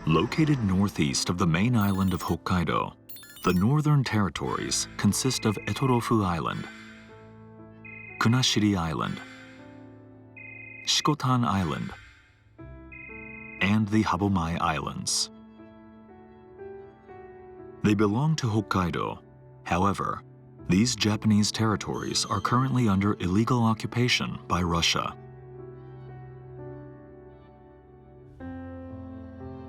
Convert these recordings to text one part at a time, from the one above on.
Located northeast of the main island of Hokkaido, the Northern Territories consist of Etorofu Island, Kunashiri Island, Shikotan Island, and the Habomai Islands. They belong to Hokkaido. However, these Japanese territories are currently under illegal occupation by Russia.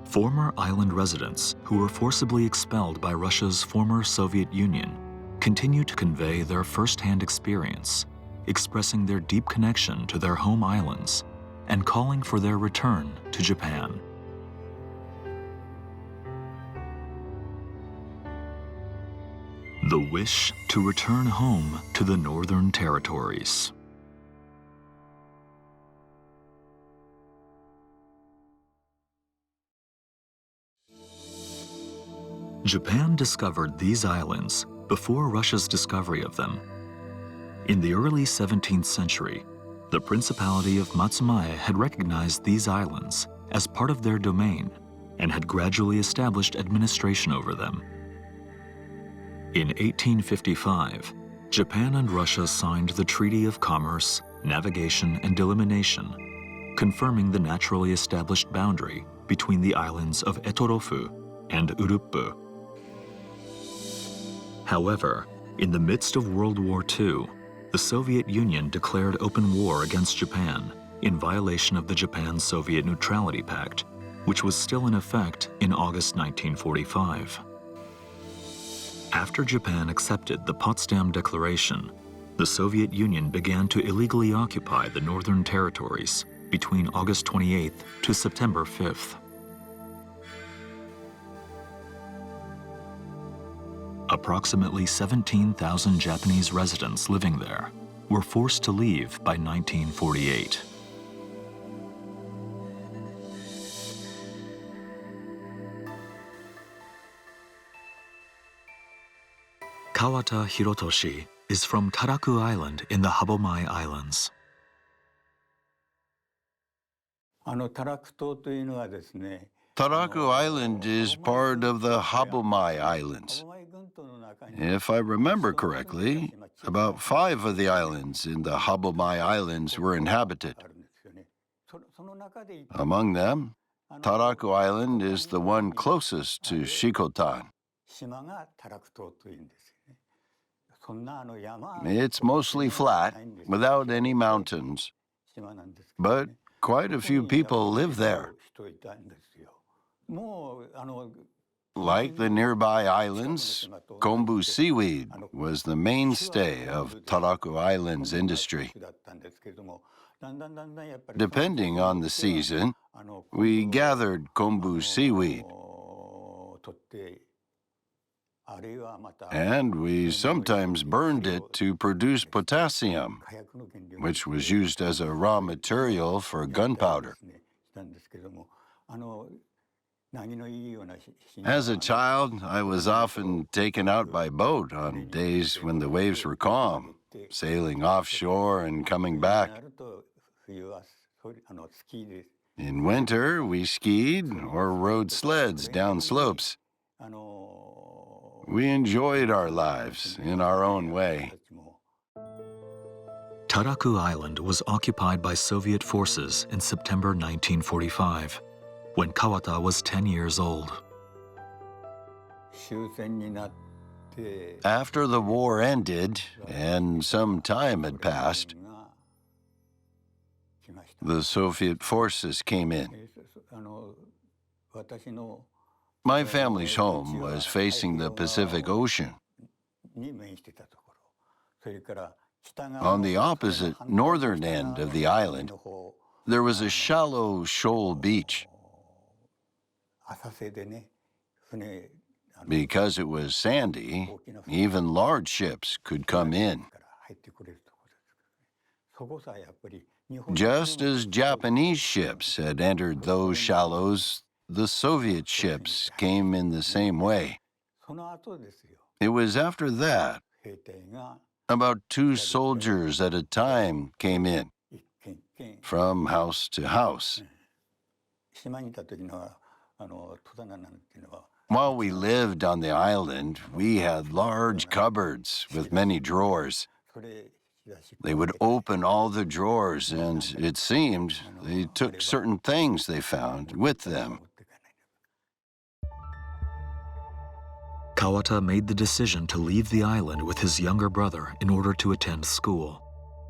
Former island residents who were forcibly expelled by Russia's former Soviet Union continue to convey their first-hand experience, expressing their deep connection to their home islands and calling for their return to Japan. The wish to return home to the Northern Territories. Japan discovered these islands before Russia's discovery of them. In the early 17th century, the Principality of Matsumae had recognized these islands as part of their domain and had gradually established administration over them. In 1855, Japan and Russia signed the Treaty of Commerce, Navigation, and Delimitation, confirming the naturally established boundary between the islands of Etorofu and Uruppu. However, in the midst of World War II, the Soviet Union declared open war against Japan in violation of the Japan-Soviet Neutrality Pact, which was still in effect in August 1945. After Japan accepted the Potsdam Declaration, the Soviet Union began to illegally occupy the Northern Territories between August 28th to September 5th. Approximately 17,000 Japanese residents living there were forced to leave by 1948. Kawata Hirotoshi is from Taraku Island in the Habomai Islands. Taraku Island is part of the Habomai Islands. If I remember correctly, about 5 of the islands in the Habomai Islands were inhabited. Among them, Taraku Island is the one closest to Shikotan. It's mostly flat, without any mountains, but quite a few people live there. Like the nearby islands, kombu seaweed was the mainstay of Taraku Island's industry. Depending on the season, we gathered kombu seaweed, and we sometimes burned it to produce potassium, which was used as a raw material for gunpowder. As a child, I was often taken out by boat on days when the waves were calm, sailing offshore and coming back. In winter, we skied or rode sleds down slopes. We enjoyed our lives in our own way. Taraku Island was occupied by Soviet forces in September 1945, when Kawata was 10 years old. After the war ended and some time had passed, the Soviet forces came in. My family's home was facing the Pacific Ocean. On the opposite northern end of the island, there was a shallow shoal beach. Because it was sandy, even large ships could come in. Just as Japanese ships had entered those shallows, the Soviet ships came in the same way. It was after that, about 2 soldiers at a time came in, from house to house. While we lived on the island, we had large cupboards with many drawers. They would open all the drawers, and it seemed they took certain things they found with them. Kawata made the decision to leave the island with his younger brother in order to attend school,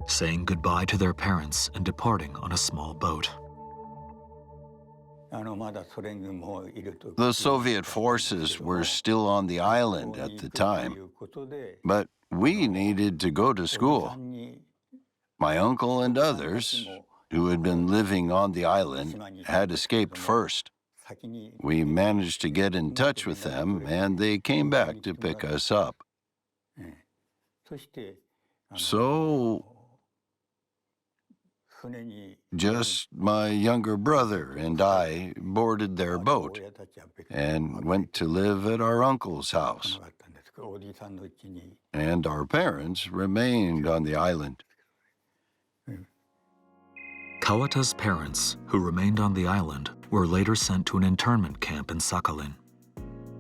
saying goodbye to their parents and departing on a small boat. The Soviet forces were still on the island at the time, but we needed to go to school. My uncle and others, who had been living on the island, had escaped first. We managed to get in touch with them, and they came back to pick us up. So, just my younger brother and I boarded their boat and went to live at our uncle's house. And our parents remained on the island. Kawata's parents, who remained on the island, were later sent to an internment camp in Sakhalin.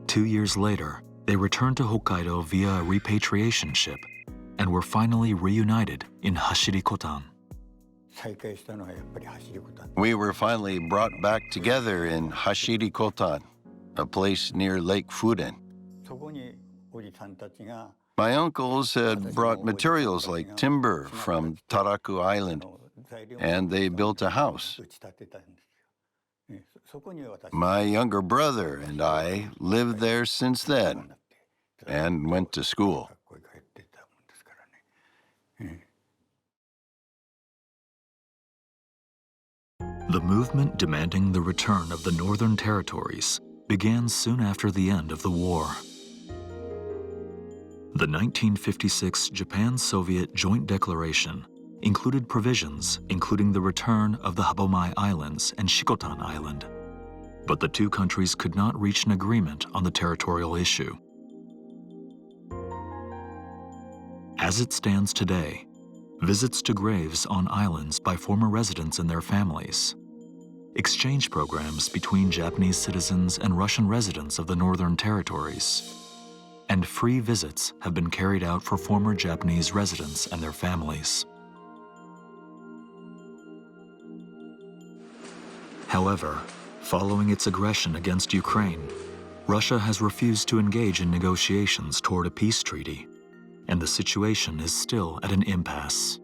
2 years later, they returned to Hokkaido via a repatriation ship and were finally reunited in Hashirikotan. We were finally brought back together in Hashirikotan, a place near Lake Furen. My uncles had brought materials like timber from Taraku Island, and they built a house. My younger brother and I lived there since then and went to school. The movement demanding the return of the Northern Territories began soon after the end of the war. The 1956 Japan-Soviet Joint Declaration included provisions including the return of the Habomai Islands and Shikotan Island, but the two countries could not reach an agreement on the territorial issue. As it stands today, visits to graves on islands by former residents and their families, exchange programs between Japanese citizens and Russian residents of the Northern Territories, and free visits have been carried out for former Japanese residents and their families. However, following its aggression against Ukraine, Russia has refused to engage in negotiations toward a peace treaty, and the situation is still at an impasse.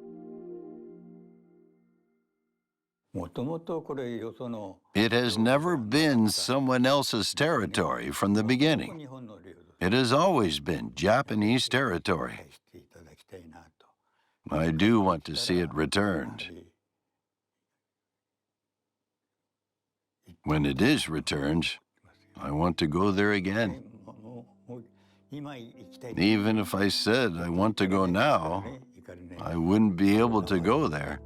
It has never been someone else's territory from the beginning. It has always been Japanese territory. I do want to see it returned. When it is returned, I want to go there again. Even if I said I want to go now, I wouldn't be able to go there.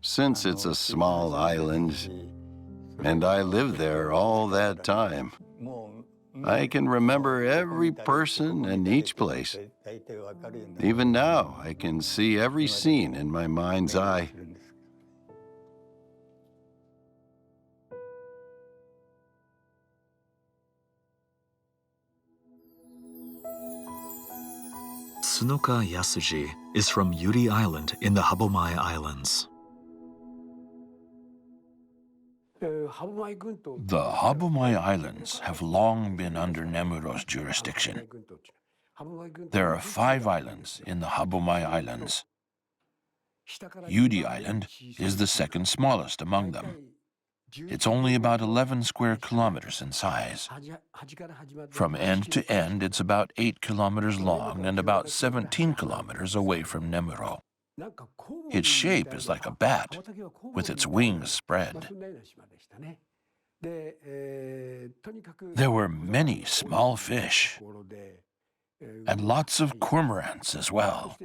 Since it's a small island, and I lived there all that time, I can remember every person and each place. Even now, I can see every scene in my mind's eye. Tsunoka Yasuji is from Yuri Island in the Habomai Islands. The Habomai Islands have long been under Nemuro's jurisdiction. There are 5 islands in the Habomai Islands. Yuri Island is the second smallest among them. It's only about 11 square kilometers in size. From end to end, it's about 8 kilometers long and about 17 kilometers away from Nemuro. Its shape is like a bat, with its wings spread. There were many small fish, and lots of cormorants as well.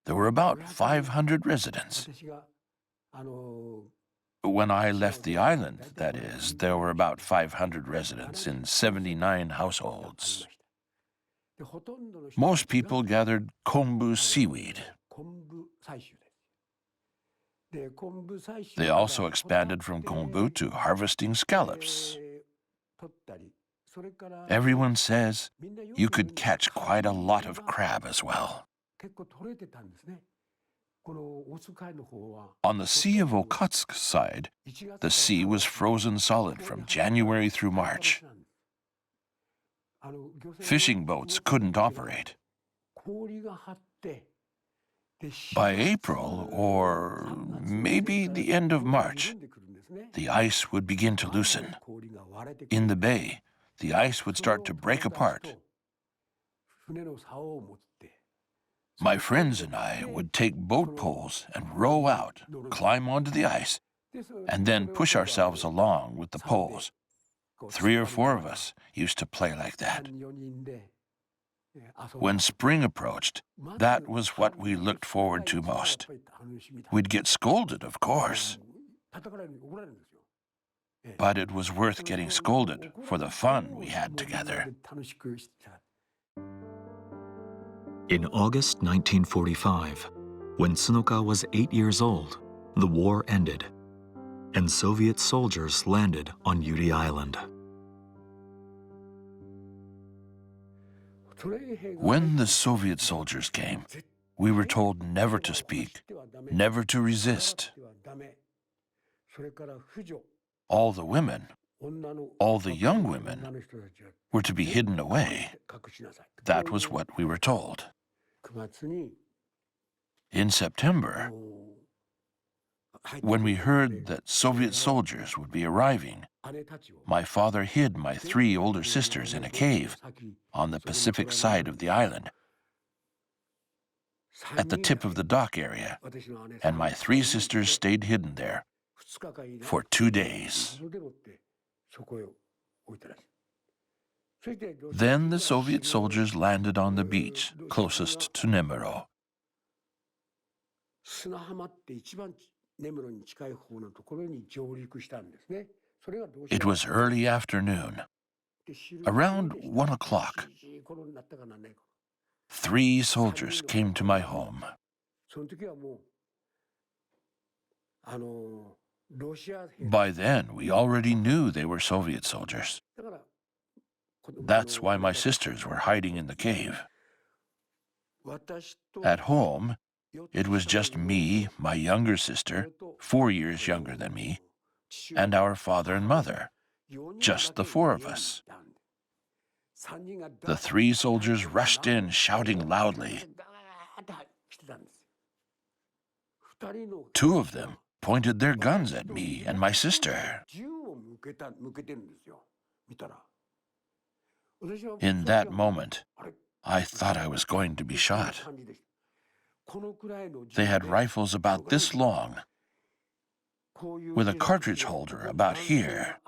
There were about 500 residents. When I left the island, that is, there were about 500 residents in 79 households. Most people gathered kombu seaweed. They also expanded from kombu to harvesting scallops. Everyone says you could catch quite a lot of crab as well. On the Sea of Okhotsk side, the sea was frozen solid from January through March. Fishing boats couldn't operate. By April, or maybe the end of March, the ice would begin to loosen. In the bay, the ice would start to break apart. My friends and I would take boat poles and row out, climb onto the ice, and then push ourselves along with the poles. 3 or 4 of us used to play like that. When spring approached, that was what we looked forward to most. We'd get scolded, of course. But it was worth getting scolded for the fun we had together. In August 1945, when Tsunoka was 8 years old, the war ended, and Soviet soldiers landed on Yuri Island. When the Soviet soldiers came, we were told never to speak, never to resist. All the women, all the young women, were to be hidden away. That was what we were told. In September, when we heard that Soviet soldiers would be arriving, my father hid my 3 older sisters in a cave on the Pacific side of the island, at the tip of the dock area, and my 3 sisters stayed hidden there for 2 days. Then the Soviet soldiers landed on the beach closest to Nemuro. It was early afternoon, around 1 o'clock. 3 soldiers came to my home. By then, we already knew they were Soviet soldiers. That's why my sisters were hiding in the cave. At home, it was just me, my younger sister, 4 years younger than me, and our father and mother, just the 4 of us. The 3 soldiers rushed in, shouting loudly. 2 of them pointed their guns at me and my sister. In that moment, I thought I was going to be shot. They had rifles about this long, with a cartridge holder about here.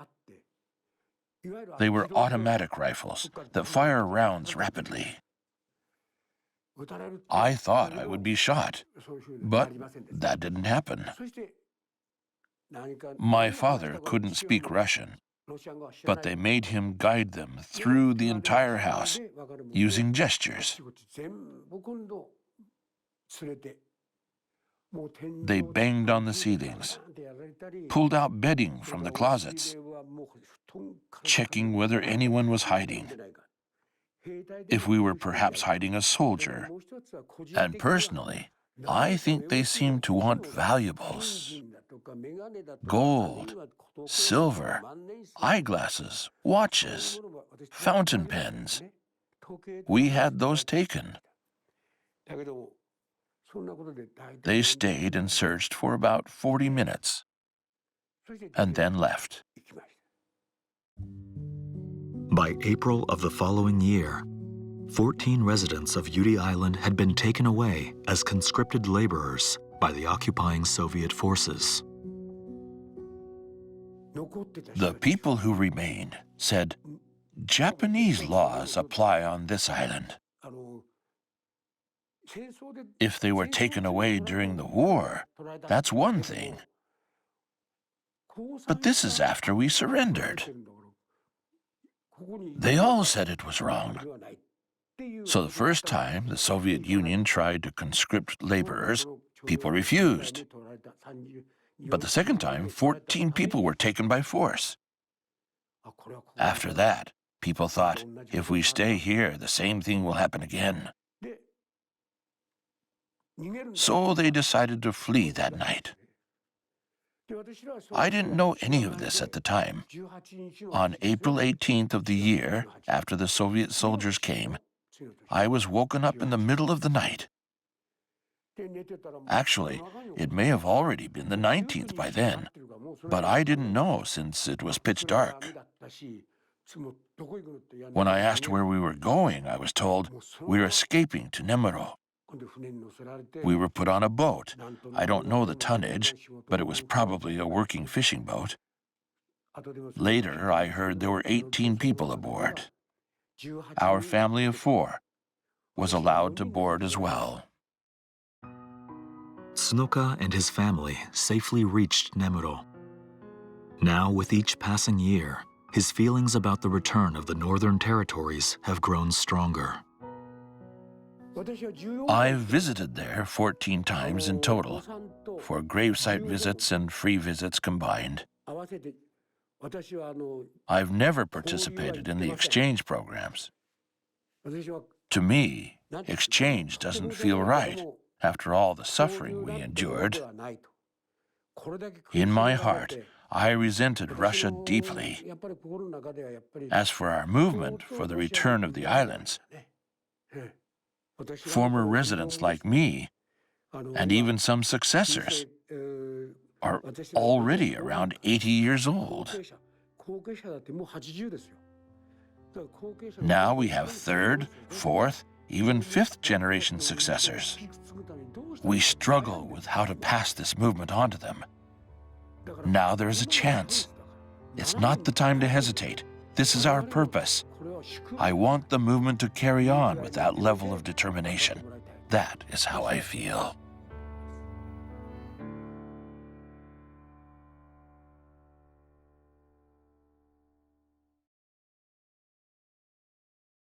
They were automatic rifles that fire rounds rapidly. I thought I would be shot, but that didn't happen. My father couldn't speak Russian, but they made him guide them through the entire house using gestures. They banged on the ceilings, pulled out bedding from the closets, checking whether anyone was hiding, if we were perhaps hiding a soldier. And personally, I think they seemed to want valuables. Gold, silver, eyeglasses, watches, fountain pens. We had those taken. They stayed and searched for about 40 minutes, and then left. By April of the following year, 14 residents of Yuri Island had been taken away as conscripted laborers by the occupying Soviet forces. The people who remained said, Japanese laws apply on this island. If they were taken away during the war, that's one thing. But this is after we surrendered. They all said it was wrong. So the first time the Soviet Union tried to conscript laborers, people refused. But the second time, 14 people were taken by force. After that, people thought, if we stay here, the same thing will happen again. So they decided to flee that night. I didn't know any of this at the time. On April 18th of the year, after the Soviet soldiers came, I was woken up in the middle of the night. Actually, it may have already been the 19th by then, but I didn't know since it was pitch dark. When I asked where we were going, I was told we were escaping to Nemuro. We were put on a boat. I don't know the tonnage, but it was probably a working fishing boat. Later, I heard there were 18 people aboard. Our family of 4 was allowed to board as well. Tsunoka and his family safely reached Nemuro. Now, with each passing year, his feelings about the return of the Northern Territories have grown stronger. I've visited there 14 times in total, for gravesite visits and free visits combined. I've never participated in the exchange programs. To me, exchange doesn't feel right after all the suffering we endured. In my heart, I resented Russia deeply. As for our movement for the return of the islands, former residents like me, and even some successors, are already around 80 years old. Now we have 3rd, 4th, even 5th generation successors. We struggle with how to pass this movement on to them. Now there is a chance. It's not the time to hesitate. This is our purpose. I want the movement to carry on with that level of determination. That is how I feel.